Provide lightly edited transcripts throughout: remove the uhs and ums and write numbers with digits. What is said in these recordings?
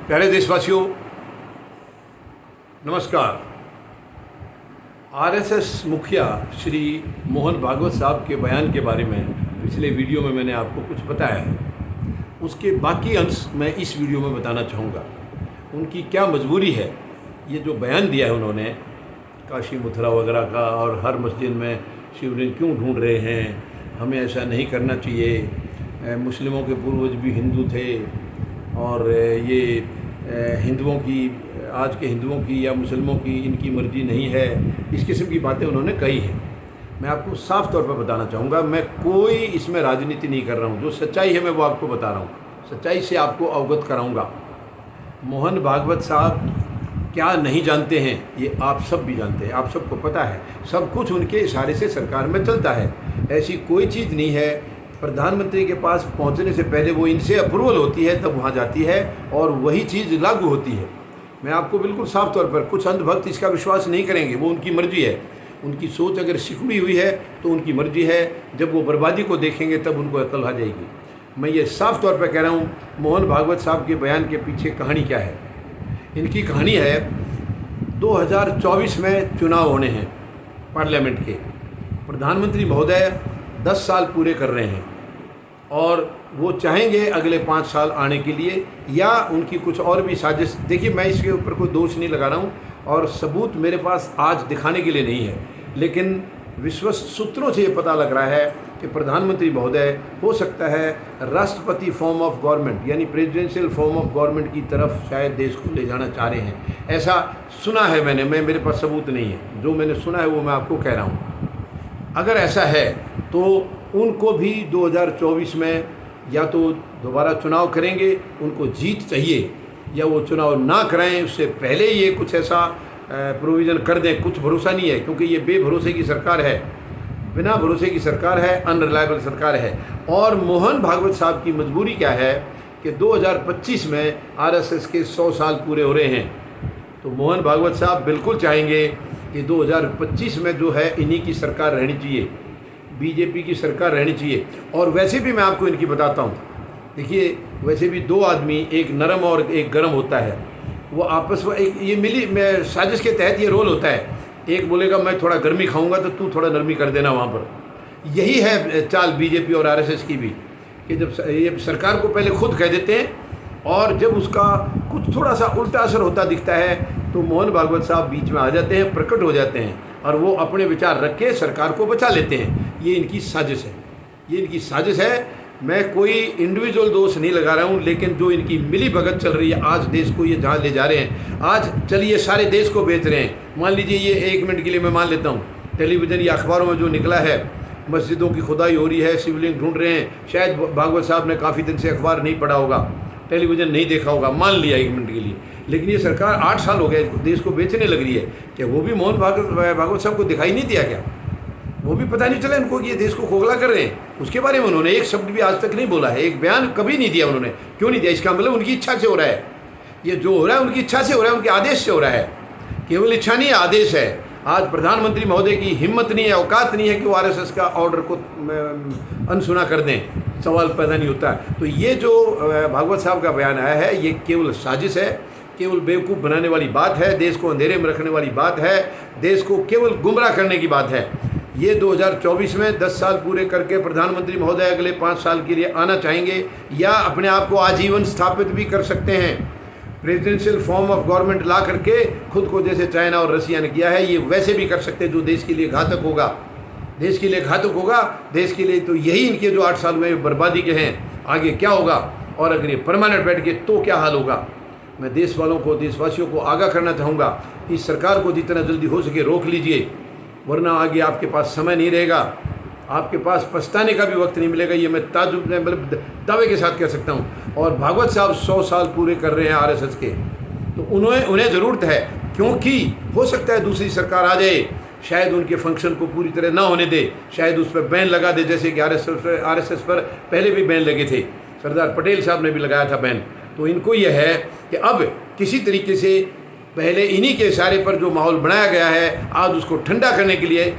प्यारे देशवासियों, नमस्कार। आरएसएस मुखिया श्री मोहन भागवत साहब के बयान के बारे में पिछले वीडियो में मैंने आपको कुछ बताया है। उसके बाकी अंश मैं इस वीडियो में बताना चाहूँगा। उनकी क्या मजबूरी है, ये जो बयान दिया है उन्होंने काशी मथुरा वगैरह का, और हर मस्जिद में शिवलिंग क्यों ढूंढ रहे हैं, हमें ऐसा नहीं करना चाहिए, मुस्लिमों के पूर्वज भी हिंदू थे और ये हिंदुओं की, आज के हिंदुओं की या मुसलमानों की इनकी मर्जी नहीं है, इस किस्म की बातें उन्होंने कही हैं। मैं आपको साफ तौर पर बताना चाहूँगा, मैं कोई इसमें राजनीति नहीं कर रहा हूँ। जो सच्चाई है मैं वो आपको बता रहा हूँ, सच्चाई से आपको अवगत कराऊँगा। मोहन भागवत साहब क्या नहीं जानते हैं ये आप सब भी जानते हैं, आप सबको पता है। सब कुछ उनके इशारे से सरकार में चलता है। ऐसी कोई चीज़ नहीं है, प्रधानमंत्री के पास पहुंचने से पहले वो इनसे अप्रूवल होती है, तब वहाँ जाती है और वही चीज़ लागू होती है। मैं आपको बिल्कुल साफ तौर पर, कुछ अंधभक्त इसका विश्वास नहीं करेंगे, वो उनकी मर्जी है। उनकी सोच अगर सिकुड़ी हुई है तो उनकी मर्जी है, जब वो बर्बादी को देखेंगे तब उनको अकल आ जाएगी। मैं ये साफ तौर पर कह रहा हूँ, मोहन भागवत साहब के बयान के पीछे कहानी क्या है। इनकी कहानी है 2024 में चुनाव होने हैं पार्लियामेंट के। प्रधानमंत्री महोदय 10 साल पूरे कर रहे हैं और वो चाहेंगे अगले 5 साल आने के लिए, या उनकी कुछ और भी साजिश। देखिए, मैं इसके ऊपर कोई दोष नहीं लगा रहा हूँ और सबूत मेरे पास आज दिखाने के लिए नहीं है, लेकिन विश्वस्त सूत्रों से ये पता लग रहा है कि प्रधानमंत्री महोदय हो सकता है राष्ट्रपति फॉर्म ऑफ गवर्नमेंट यानी प्रेसिडेंशियल फॉर्म ऑफ गवर्नमेंट की तरफ शायद देश को ले जाना चाह रहे हैं। ऐसा सुना है मैंने, मेरे पास सबूत नहीं है, जो मैंने सुना है वो मैं आपको कह रहा हूँ। अगर ऐसा है तो उनको भी 2024 में या तो दोबारा चुनाव करेंगे, उनको जीत चाहिए, या वो चुनाव ना कराएं, उससे पहले ये कुछ ऐसा प्रोविज़न कर दें। कुछ भरोसा नहीं है, क्योंकि ये बेभरोसे की सरकार है, बिना भरोसे की सरकार है, अनरिलायबल सरकार है। और मोहन भागवत साहब की मजबूरी क्या है कि 2025 में आरएसएस के 100 साल पूरे हो रहे हैं, तो मोहन भागवत साहब बिल्कुल चाहेंगे कि 2025 में जो है इन्हीं की सरकार रहनी चाहिए, बीजेपी की सरकार रहनी चाहिए। और वैसे भी मैं आपको इनकी बताता हूँ, देखिए, वैसे भी दो आदमी, एक नरम और एक गर्म होता है, वो आपस में एक ये मिली साजिश के तहत ये रोल होता है। एक बोलेगा मैं थोड़ा गर्मी खाऊंगा तो तू थोड़ा नरमी कर देना वहाँ पर। यही है चाल बीजेपी और आरएसएस की भी, कि जब ये सरकार को पहले खुद कह देते हैं और जब उसका कुछ थोड़ा सा उल्टा असर होता दिखता है तो मोहन भागवत साहब बीच में आ जाते हैं, प्रकट हो जाते हैं और वो अपने विचार रख के सरकार को बचा लेते हैं। ये इनकी साजिश है, ये इनकी साजिश है। मैं कोई इंडिविजुअल दोष नहीं लगा रहा हूँ, लेकिन जो इनकी मिली भगत चल रही है, आज देश को ये जहाँ ले जा रहे हैं, आज चलिए सारे देश को बेच रहे हैं। मान लीजिए, ये 1 मिनट के लिए मैं मान लेता हूँ, टेलीविज़न या अखबारों में जो निकला है, मस्जिदों की खुदाई हो रही है, शिवलिंग ढूंढ रहे हैं। शायद भागवत साहब ने काफ़ी दिन से अखबार नहीं पढ़ा होगा, टेलीविज़न नहीं देखा होगा, मान लिया 1 मिनट के लिए, लेकिन ये सरकार 8 साल हो गए देश को बेचने लग रही है। क्या वो भी मोहन भागवत साहब को दिखाई नहीं दिया क्या? वो भी पता नहीं चला इनको कि ये देश को खोखला कर रहे हैं? उसके बारे में उन्होंने एक शब्द भी आज तक नहीं बोला है, एक बयान कभी नहीं दिया उन्होंने। क्यों नहीं दिया? इसका मतलब उनकी इच्छा से हो रहा है। ये जो हो रहा है उनकी इच्छा से हो रहा है, उनके आदेश से हो रहा है। केवल इच्छा नहीं है, आदेश है। आज प्रधानमंत्री महोदय की हिम्मत नहीं है, औकात नहीं है कि वो आरएसएस का ऑर्डर को अनसुना कर दें, सवाल पैदा नहीं होता। तो ये जो भागवत साहब का बयान आया है, ये केवल साजिश है, केवल बेवकूफ़ बनाने वाली बात है, देश को अंधेरे में रखने वाली बात है, देश को केवल गुमराह करने की बात है। ये 2024 में 10 साल पूरे करके प्रधानमंत्री महोदय अगले 5 साल के लिए आना चाहेंगे, या अपने आप को आजीवन स्थापित भी कर सकते हैं। प्रेसिडेंशियल फॉर्म ऑफ गवर्नमेंट ला करके खुद को, जैसे चाइना और रसिया ने किया है, ये वैसे भी कर सकते हैं, जो देश के लिए घातक होगा। देश के लिए घातक होगा, देश के लिए। तो यही इनके जो 8 साल में बर्बादी के हैं, आगे क्या होगा, और अगर ये परमानेंट बैठ गए तो क्या हाल होगा। मैं देश वालों को, देशवासियों को आगाह करना चाहूँगा, इस सरकार को जितना जल्दी हो सके रोक लीजिए, वरना आगे आपके पास समय नहीं रहेगा, आपके पास पछताने का भी वक्त नहीं मिलेगा। ये मैं मतलब दावे के साथ कह सकता हूँ। और भागवत साहब 100 साल पूरे कर रहे हैं आरएसएस के, तो उन्हें ज़रूरत है, क्योंकि हो सकता है दूसरी सरकार आ जाए, शायद उनके फंक्शन को पूरी तरह ना होने दे, शायद उस पर बैन लगा दे, जैसे कि आरएसएस पर पहले भी बैन लगे थे, सरदार पटेल साहब ने भी लगाया था बैन। तो इनको यह है कि अब किसी तरीके से पहले इन्हीं के इशारे पर जो माहौल बनाया गया है, आज उसको ठंडा करने के लिए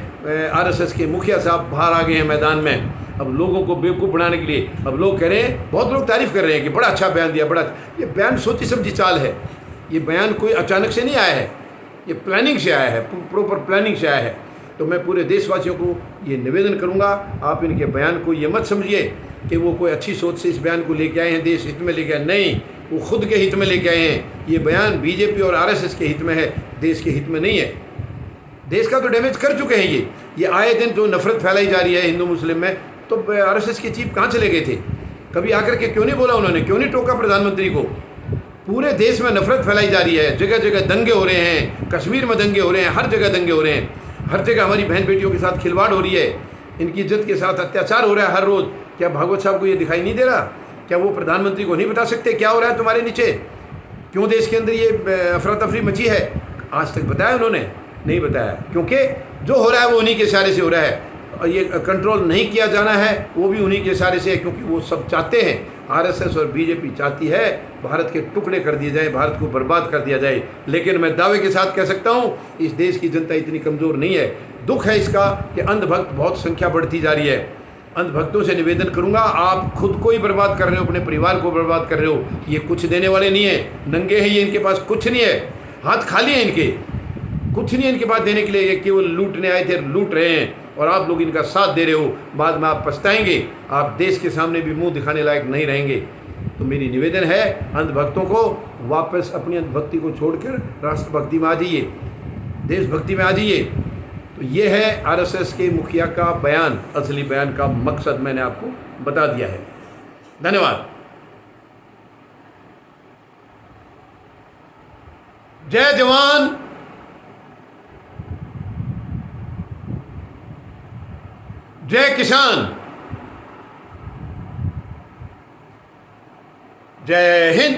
आरएसएस के मुखिया साहब बाहर आ गए हैं मैदान में, अब लोगों को बेवकूफ़ बनाने के लिए अब लोग कह रहे हैं, बहुत लोग तारीफ़ कर रहे हैं कि बड़ा अच्छा बयान दिया, बड़ा ये बयान सोची समझी चाल है। ये बयान कोई अचानक से नहीं आया है, ये प्लानिंग से आया है, प्रॉपर प्लानिंग से आया है। तो मैं पूरे देशवासियों को ये निवेदन करूंगा, आप इनके बयान को ये मत समझिए कि वो कोई अच्छी सोच से इस बयान को लेके आए हैं, देश हित में लेके आए, नहीं, वो खुद के हित में लेके आए हैं। ये बयान बीजेपी और आरएसएस के हित में है, देश के हित में नहीं है। देश का तो डैमेज कर चुके हैं ये आए दिन जो नफरत फैलाई जा रही है हिंदू मुस्लिम में, तो आरएसएस के चीफ कहाँ चले गए थे? कभी आकर के क्यों नहीं बोला उन्होंने, क्यों नहीं टोका प्रधानमंत्री को? पूरे देश में नफरत फैलाई जा रही है, जगह जगह दंगे हो रहे हैं, कश्मीर में दंगे हो रहे हैं, हर जगह दंगे हो रहे हैं, हर जगह हमारी बहन बेटियों के साथ खिलवाड़ हो रही है, इनकी इज्जत के साथ अत्याचार हो रहा है हर रोज़। क्या भागवत साहब को ये दिखाई नहीं दे रहा? क्या वो प्रधानमंत्री को नहीं बता सकते क्या हो रहा है तुम्हारे नीचे? क्यों देश के अंदर ये अफरा तफरी मची है? आज तक बताया उन्होंने? नहीं बताया, क्योंकि जो हो रहा है वो उन्हीं के इशारे से हो रहा है, और ये कंट्रोल नहीं किया जाना है वो भी उन्हीं के इशारे से है, क्योंकि वो सब चाहते हैं, आरएसएस और बीजेपी चाहती है भारत के टुकड़े कर दिए जाए, भारत को बर्बाद कर दिया जाए। लेकिन मैं दावे के साथ कह सकता हूँ इस देश की जनता इतनी कमज़ोर नहीं है। दुख है इसका कि अंधभक्त बहुत संख्या बढ़ती जा रही है। अंधभक्तों से निवेदन करूंगा, आप खुद को ही बर्बाद कर रहे हो, अपने परिवार को बर्बाद कर रहे हो। ये कुछ देने वाले नहीं है, नंगे हैं ये, इनके पास कुछ नहीं है, हाथ खाली हैं इनके, कुछ नहीं है इनके पास देने के लिए। ये केवल लूटने आए थे, लूट रहे हैं, और आप लोग इनका साथ दे रहे हो। बाद में आप पछताएंगे, आप देश के सामने भी मुंह दिखाने लायक नहीं रहेंगे। तो मेरी निवेदन है अंधभक्तों को, वापस अपनी अंधभक्ति को छोड़कर राष्ट्रभक्ति में आ जाइए, देशभक्ति में आ जाइए। तो ये है आरएसएस के मुखिया का बयान, असली बयान का मकसद मैंने आपको बता दिया है। धन्यवाद। जय जवान, जय किसान, जय हिंद।